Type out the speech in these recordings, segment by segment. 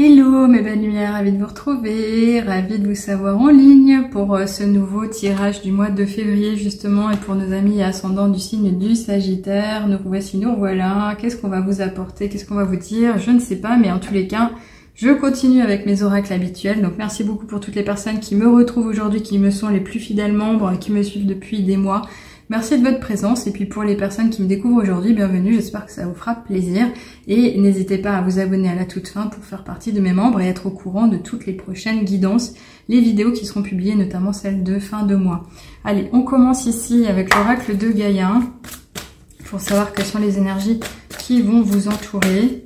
Hello mes belles lumières, ravie de vous retrouver, ravie de vous savoir en ligne pour ce nouveau tirage du mois de février justement et pour nos amis ascendants du signe du Sagittaire. Nous voici, nous voilà, qu'est-ce qu'on va vous apporter, qu'est-ce qu'on va vous dire, je ne sais pas, mais en tous les cas, je continue avec mes oracles habituels. Donc merci beaucoup pour toutes les personnes qui me retrouvent aujourd'hui, qui me sont les plus fidèles membres, qui me suivent depuis des mois. Merci de votre présence et puis pour les personnes qui me découvrent aujourd'hui, bienvenue, j'espère que ça vous fera plaisir et n'hésitez pas à vous abonner à la toute fin pour faire partie de mes membres et être au courant de toutes les prochaines guidances, les vidéos qui seront publiées, notamment celles de fin de mois. Allez, on commence ici avec l'oracle de Gaïa pour savoir quelles sont les énergies qui vont vous entourer.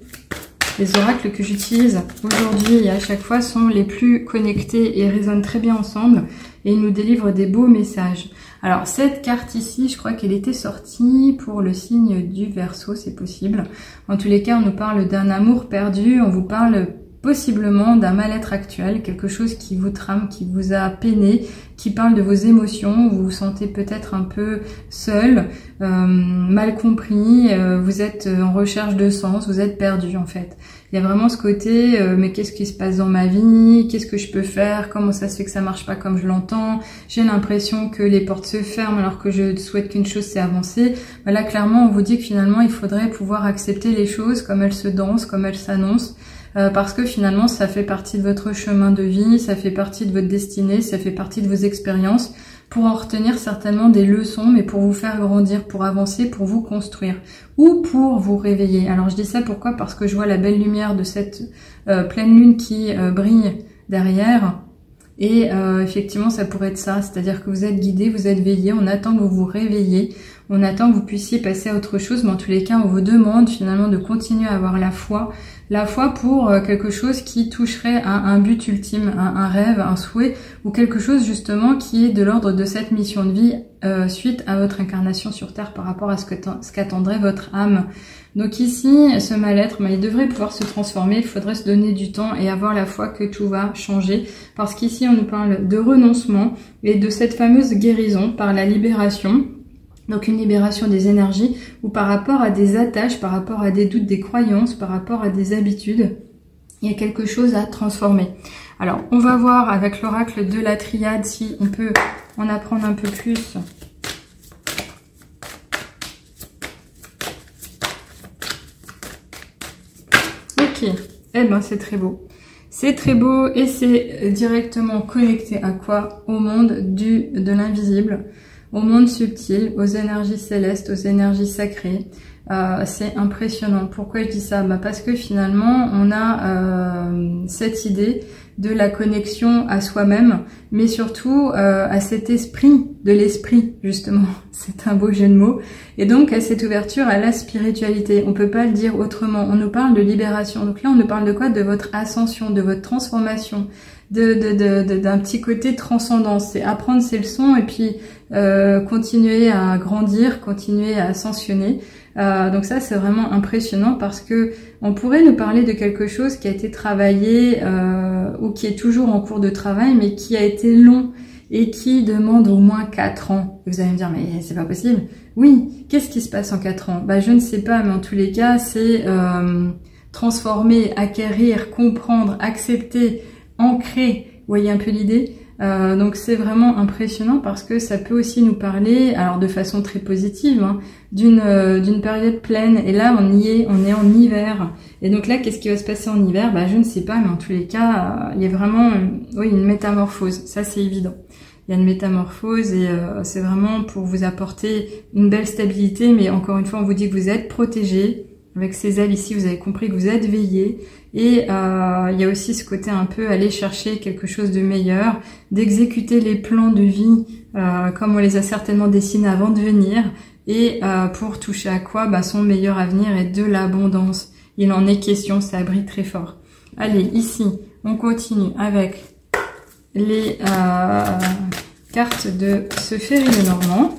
Les oracles que j'utilise aujourd'hui et à chaque fois sont les plus connectés et résonnent très bien ensemble et ils nous délivrent des beaux messages. Alors cette carte ici, je crois qu'elle était sortie pour le signe du Verseau, c'est possible. En tous les cas, on nous parle d'un amour perdu, on vous parle possiblement d'un mal-être actuel, quelque chose qui vous trame, qui vous a peiné, qui parle de vos émotions, vous vous sentez peut-être un peu seul, mal compris, vous êtes en recherche de sens, vous êtes perdu en fait. Il y a vraiment ce côté, mais qu'est-ce qui se passe dans ma vie, qu'est-ce que je peux faire, comment ça se fait que ça marche pas comme je l'entends, j'ai l'impression que les portes se ferment alors que je souhaite qu'une chose c'est avancer. Ben là clairement on vous dit que finalement il faudrait pouvoir accepter les choses comme elles se dansent, comme elles s'annoncent. Parce que finalement ça fait partie de votre chemin de vie, ça fait partie de votre destinée, ça fait partie de vos expériences, pour en retenir certainement des leçons, mais pour vous faire grandir, pour avancer, pour vous construire, ou pour vous réveiller. Alors je dis ça pourquoi? Parce que je vois la belle lumière de cette pleine lune qui brille derrière, et effectivement ça pourrait être ça, c'est-à-dire que vous êtes guidé, vous êtes veillé, on attend que vous vous réveillez, on attend que vous puissiez passer à autre chose, mais en tous les cas on vous demande finalement de continuer à avoir la foi pour quelque chose qui toucherait à un but ultime, un rêve, un souhait, ou quelque chose justement qui est de l'ordre de cette mission de vie suite à votre incarnation sur Terre par rapport à ce qu'attendrait votre âme. Donc ici, ce mal-être, il devrait pouvoir se transformer, il faudrait se donner du temps et avoir la foi que tout va changer, parce qu'ici on nous parle de renoncement et de cette fameuse guérison par la libération. Donc une libération des énergies ou par rapport à des attaches, par rapport à des doutes, des croyances, par rapport à des habitudes, il y a quelque chose à transformer. Alors on va voir avec l'oracle de la triade si on peut en apprendre un peu plus. Ok, eh ben c'est très beau. C'est très beau et c'est directement connecté à quoi? Au monde de l'invisible. Au monde subtil, aux énergies célestes, aux énergies sacrées. C'est impressionnant. Pourquoi je dis ça? Parce que finalement, on a cette idée de la connexion à soi-même, mais surtout à cet esprit de l'esprit, justement. C'est un beau jeu de mots. Et donc, à cette ouverture à la spiritualité. On peut pas le dire autrement. On nous parle de libération. Donc là, on nous parle de quoi? De votre ascension, de votre transformation, d'un petit côté transcendance. C'est apprendre ses leçons et puis continuer à grandir, continuer à ascensionner. Donc ça c'est vraiment impressionnant parce que on pourrait nous parler de quelque chose qui a été travaillé ou qui est toujours en cours de travail mais qui a été long et qui demande au moins 4 ans. Vous allez me dire mais c'est pas possible. Oui, qu'est-ce qui se passe en 4 ans? Je ne sais pas, mais en tous les cas c'est transformer, acquérir, comprendre, accepter, ancrer. Vous voyez un peu l'idée? Donc c'est vraiment impressionnant parce que ça peut aussi nous parler, alors de façon très positive, hein, d'une période pleine. Et là on y est, on est en hiver. Et donc là qu'est-ce qui va se passer en hiver? Je ne sais pas, mais en tous les cas il y a vraiment oui, une métamorphose, ça c'est évident. Il y a une métamorphose et c'est vraiment pour vous apporter une belle stabilité, mais encore une fois on vous dit que vous êtes protégé. Avec ces ailes ici, vous avez compris que vous êtes veillé. Et il y a aussi ce côté un peu aller chercher quelque chose de meilleur, d'exécuter les plans de vie comme on les a certainement dessinés avant de venir. Et pour toucher à quoi? Son meilleur avenir et de l'abondance. Il en est question, ça brille très fort. Allez, ici, on continue avec les cartes de ce Férie-Lenormand.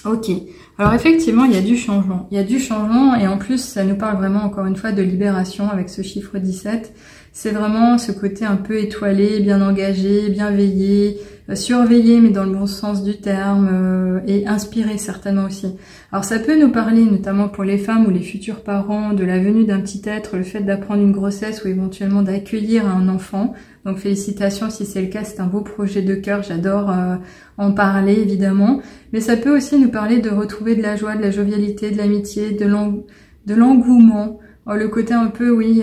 Ok. Alors effectivement, il y a du changement. Il y a du changement et en plus, ça nous parle vraiment encore une fois de libération avec ce chiffre 17. C'est vraiment ce côté un peu étoilé, bien engagé, bien veillé, surveiller, mais dans le bon sens du terme, et inspirer certainement aussi. Alors ça peut nous parler, notamment pour les femmes ou les futurs parents, de la venue d'un petit être, le fait d'apprendre une grossesse ou éventuellement d'accueillir un enfant. Donc félicitations si c'est le cas, c'est un beau projet de cœur, j'adore en parler évidemment. Mais ça peut aussi nous parler de retrouver de la joie, de la jovialité, de l'amitié, de l'engouement. Le côté un peu, oui,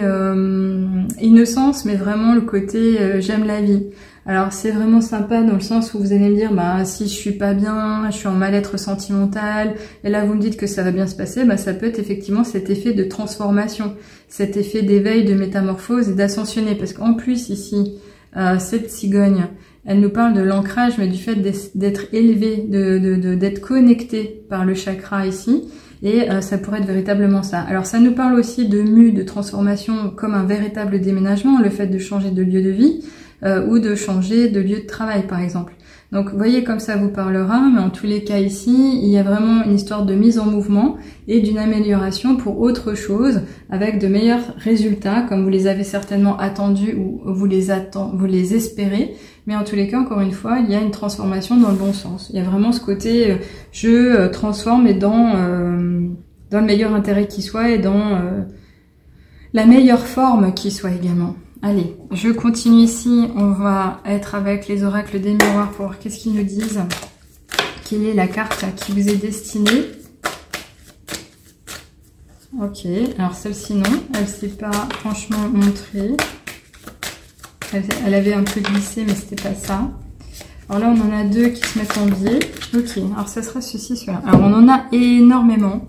innocence, mais vraiment le côté j'aime la vie. Alors c'est vraiment sympa dans le sens où vous allez me dire, bah si je suis pas bien, je suis en mal-être sentimental, et là vous me dites que ça va bien se passer, bah ça peut être effectivement cet effet de transformation, cet effet d'éveil, de métamorphose et d'ascensionner, parce qu'en plus ici, cette cigogne, elle nous parle de l'ancrage, mais du fait d'être élevé, d'être connecté par le chakra ici. Et ça pourrait être véritablement ça. Alors ça nous parle aussi de mue, de transformation comme un véritable déménagement, le fait de changer de lieu de vie ou de changer de lieu de travail par exemple. Donc vous voyez comme ça vous parlera, mais en tous les cas ici, il y a vraiment une histoire de mise en mouvement et d'une amélioration pour autre chose, avec de meilleurs résultats, comme vous les avez certainement attendus ou vous les espérez. Mais en tous les cas, encore une fois, il y a une transformation dans le bon sens. Il y a vraiment ce côté je transforme et dans le meilleur intérêt qui soit et dans la meilleure forme qui soit également. Allez, je continue ici. On va être avec les oracles des miroirs pour voir qu'est-ce qu'ils nous disent. Quelle est la carte qui vous est destinée? Ok, alors celle-ci non, elle ne s'est pas franchement montrée. Elle avait un peu glissé, mais c'était pas ça. Alors là, on en a deux qui se mettent en biais. Ok, alors ça sera ceci, celui-là. Alors on en a énormément.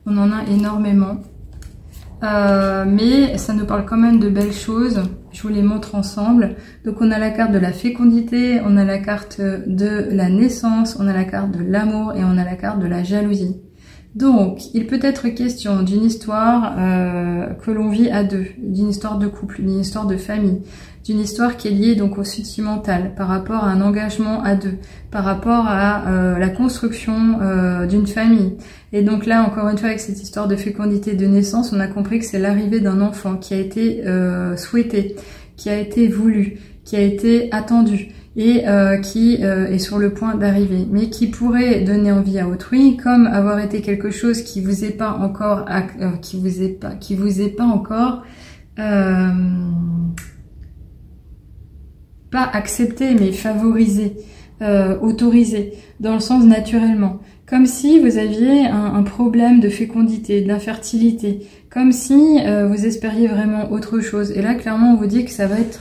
On en a énormément. Mais ça nous parle quand même de belles choses. Je vous les montre ensemble. Donc on a la carte de la fécondité, on a la carte de la naissance, on a la carte de l'amour et on a la carte de la jalousie. Donc, il peut être question d'une histoire que l'on vit à deux, d'une histoire de couple, d'une histoire de famille, d'une histoire qui est liée donc au sentimental, par rapport à un engagement à deux, par rapport à la construction d'une famille. Et donc là, encore une fois, avec cette histoire de fécondité de naissance, on a compris que c'est l'arrivée d'un enfant qui a été souhaité, qui a été voulu, qui a été attendu. Et qui est sur le point d'arriver, mais qui pourrait donner envie à autrui, comme avoir été quelque chose qui vous est pas encore, qui vous est pas encore pas accepté, mais favorisé, autorisé, dans le sens naturellement. Comme si vous aviez un problème de fécondité, d'infertilité, comme si vous espériez vraiment autre chose. Et là, clairement, on vous dit que ça va être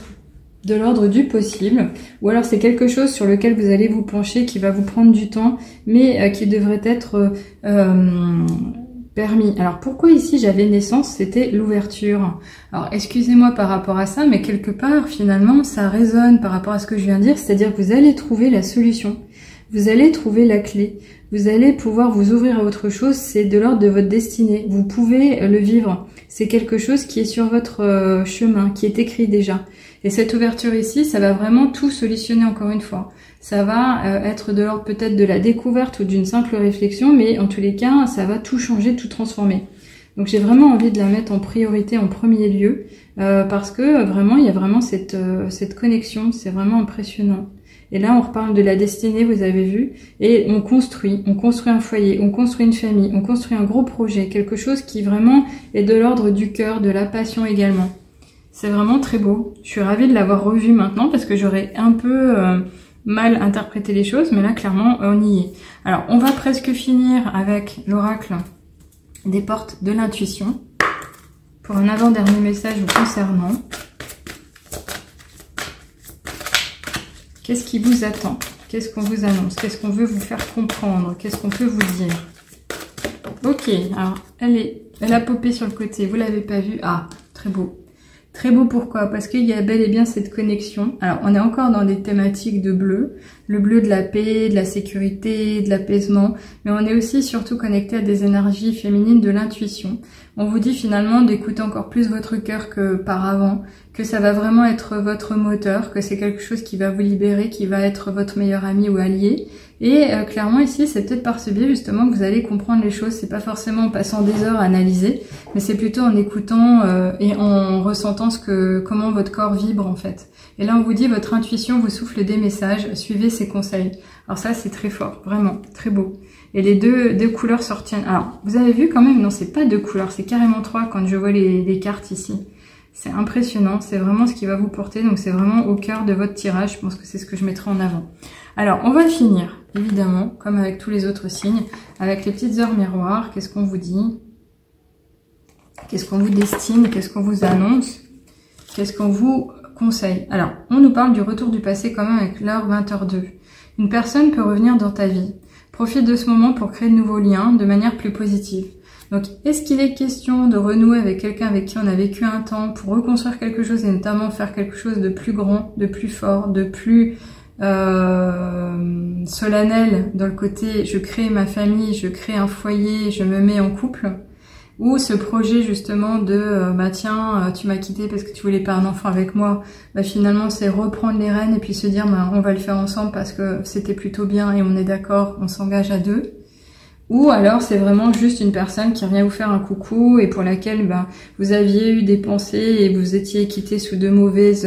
de l'ordre du possible, ou alors c'est quelque chose sur lequel vous allez vous pencher, qui va vous prendre du temps, mais qui devrait être permis. Alors pourquoi ici j'avais naissance, c'était l'ouverture. Alors excusez-moi par rapport à ça, mais quelque part finalement ça résonne par rapport à ce que je viens de dire, c'est-à-dire que vous allez trouver la solution, vous allez trouver la clé, vous allez pouvoir vous ouvrir à autre chose, c'est de l'ordre de votre destinée, vous pouvez le vivre, c'est quelque chose qui est sur votre chemin, qui est écrit déjà. Et cette ouverture ici, ça va vraiment tout solutionner encore une fois. Ça va être de l'ordre peut-être de la découverte ou d'une simple réflexion, mais en tous les cas, ça va tout changer, tout transformer. Donc j'ai vraiment envie de la mettre en priorité, en premier lieu, parce que vraiment, il y a vraiment cette connexion, c'est vraiment impressionnant. Et là, on reparle de la destinée, vous avez vu, et on construit un foyer, on construit une famille, on construit un gros projet, quelque chose qui vraiment est de l'ordre du cœur, de la passion également. C'est vraiment très beau. Je suis ravie de l'avoir revu maintenant parce que j'aurais un peu mal interprété les choses, mais là, clairement, on y est. Alors, on va presque finir avec l'oracle des portes de l'intuition pour un avant-dernier message vous concernant. Qu'est-ce qui vous attend? Qu'est-ce qu'on vous annonce? Qu'est-ce qu'on veut vous faire comprendre? Qu'est-ce qu'on peut vous dire? Ok, alors, elle a popé sur le côté, vous l'avez pas vue? Ah, très beau. Très beau, pourquoi? Parce qu'il y a bel et bien cette connexion. Alors, on est encore dans des thématiques de bleu. le bleu de la paix, de la sécurité, de l'apaisement, mais on est aussi surtout connecté à des énergies féminines de l'intuition. On vous dit finalement d'écouter encore plus votre cœur que par avant, que ça va vraiment être votre moteur, que c'est quelque chose qui va vous libérer, qui va être votre meilleur ami ou allié. Et clairement ici, c'est peut-être par ce biais justement que vous allez comprendre les choses. C'est pas forcément en passant des heures à analyser, mais c'est plutôt en écoutant et en ressentant comment votre corps vibre en fait. Et là, on vous dit votre intuition vous souffle des messages, suivez ses conseils. Alors ça, c'est très fort, vraiment, très beau. Et les deux couleurs sortent. Alors, vous avez vu quand même, non, c'est pas 2 couleurs, c'est carrément 3 quand je vois les cartes ici. C'est impressionnant, c'est vraiment ce qui va vous porter, donc c'est vraiment au cœur de votre tirage, je pense que c'est ce que je mettrai en avant. Alors, on va finir, évidemment, comme avec tous les autres signes, avec les petites heures miroirs. Qu'est-ce qu'on vous dit? Qu'est-ce qu'on vous destine? Qu'est-ce qu'on vous annonce? Qu'est-ce qu'on vous conseille? Alors, on nous parle du retour du passé quand même avec l'heure 20h02. Une personne peut revenir dans ta vie. Profite de ce moment pour créer de nouveaux liens de manière plus positive. Donc, est-ce qu'il est question de renouer avec quelqu'un avec qui on a vécu un temps pour reconstruire quelque chose et notamment faire quelque chose de plus grand, de plus fort, de plus solennel dans le côté je crée ma famille, je crée un foyer, je me mets en couple? Ou ce projet justement de bah tiens, tu m'as quitté parce que tu voulais pas un enfant avec moi, bah finalement c'est reprendre les rênes et puis se dire bah on va le faire ensemble parce que c'était plutôt bien et on est d'accord, on s'engage à 2. Ou alors c'est vraiment juste une personne qui vient vous faire un coucou et pour laquelle bah, vous aviez eu des pensées et vous étiez quitté sous de mauvaises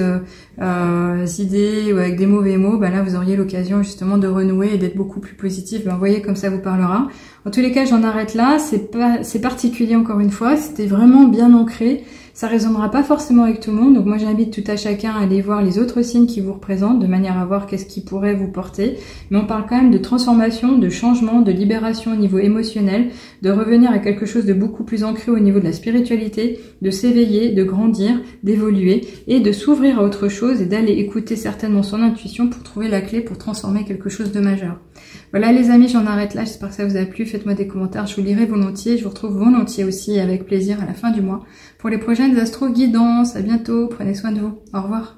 idées ou avec des mauvais mots, bah là vous auriez l'occasion justement de renouer et d'être beaucoup plus positif. Bah, vous voyez comme ça vous parlera. En tous les cas j'en arrête là, c'est particulier encore une fois, c'était vraiment bien ancré. Ça résonnera pas forcément avec tout le monde, donc moi j'invite tout à chacun à aller voir les autres signes qui vous représentent, de manière à voir qu'est-ce qui pourrait vous porter. Mais on parle quand même de transformation, de changement, de libération au niveau émotionnel, de revenir à quelque chose de beaucoup plus ancré au niveau de la spiritualité, de s'éveiller, de grandir, d'évoluer et de s'ouvrir à autre chose et d'aller écouter certainement son intuition pour trouver la clé pour transformer quelque chose de majeur. Voilà les amis, j'en arrête là, j'espère que ça vous a plu, faites-moi des commentaires, je vous lirai volontiers, je vous retrouve volontiers aussi avec plaisir à la fin du mois pour les prochaines astro guidances. À bientôt, prenez soin de vous, au revoir.